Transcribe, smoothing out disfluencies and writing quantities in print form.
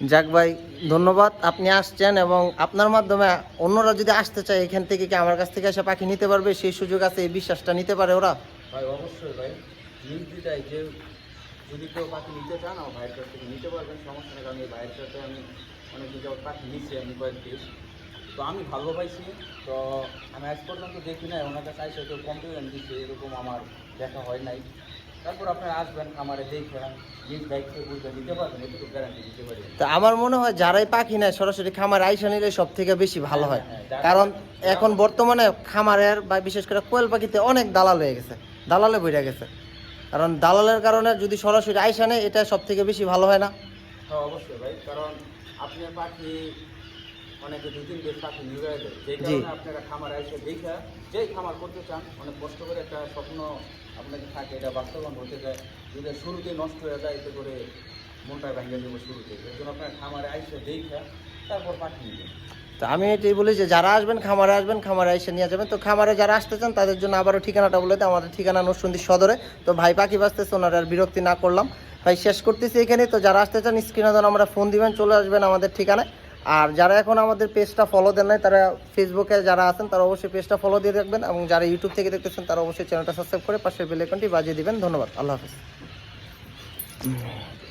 যাক ভাই, ধন্যবাদ আপনি আসছেন এবং আপনার মাধ্যমে অন্যরা যদি আসতে চায় এখান থেকে কি আমার কাছ থেকে এসে পাখি নিতে পারবে, সেই সুযোগ আছে, এই বিশ্বাসটা নিতে পারে ওরা? ভাই অবশ্যই ভাই, নির্দ্বিধায় যে যদি কেউ পাখি নিতে চান আমার ভাইয়ের কাছ থেকে নিতে পারবেন, সমস্যা নেই। কারণ এই ভাইয়ের সাথে আমি অনেক দিন যাবত পাখি নিচ্ছি, আমি কয়েক পিস, তো আমি ভালো পাইছি। তো আমি আজ পর্যন্ত দেখি নাই ওনার কাছে আইসে কেউ কমপ্লেন দিচ্ছে, এরকম আমার দেখা হয় নাই। তারপর আপনারা আসবেন আমারে দেখবেন, নিজ দায়িত্বে বুঝে নিতে পারবেন, এটুকু গ্যারান্টি দিতে পারি। তো আমার মনে হয় যারাই পাখি নেয় সরাসরি খামার আইসা নিলে সব থেকে বেশি ভালো হয়। হ্যাঁ, হ্যাঁ, কারণ এখন বর্তমানে খামারের বা বিশেষ করে কোয়েল পাখিতে অনেক দালাল হয়ে গেছে, দালালে বইরা গেছে। কারণ দালালের কারণে যদি সরাসরি আইসা নেয় এটা সব থেকে বেশি ভালো হয় না? হ্যাঁ অবশ্যই ভাই, কারণ আপনার পাখি অনেকে 2-3 পিস পাখি নিয়ে দেয়, যেই জি। কারণে আপনারা খামার এসে দেখা যেই খামার করতে চান, অনেক কষ্ট করে একটা স্বপ্ন আপনাকে থাকে, এটা বাস্তবায়ন হতে যায়। যদি শুরুতেই নষ্ট হয়ে যায় এতে করে মনটা ভেঙে দেবো শুরুতে, এর জন্য আপনার খামারে এসে দেখা তারপর পাখি নেবেন। তো আমি এটাই বলি যে যারা আসবেন খামারে এসে নিয়ে যাবেন। তো খামারে যারা আসতে চান তাদের জন্য আবারও ঠিকানাটা বলে দিই, আমাদের ঠিকানা নরসিংদী সদরে। তো ভাই পাখি বাঁচতেছে, ওনার আর বিরক্তি না করলাম, ভাই শেষ করতেছি এখানে। তো যারা আসতে চান স্ক্রিনে দেন আমরা ফোন দিবেন, চলে আসবেন আমাদের ঠিকানায়। আর যারা এখন আমাদের পেজটা ফলো দেন নাই, তারা ফেসবুকে যারা আছেন তারা অবশ্যই পেজটা ফলো দিয়ে রাখবেন, এবং যারা ইউটিউব থেকে দেখতেছেন তারা অবশ্যই চ্যানেলটা সাবস্ক্রাইব করে পাশের বেল আইকনটি বাজিয়ে দিবেন। ধন্যবাদ, আল্লাহ হাফেজ।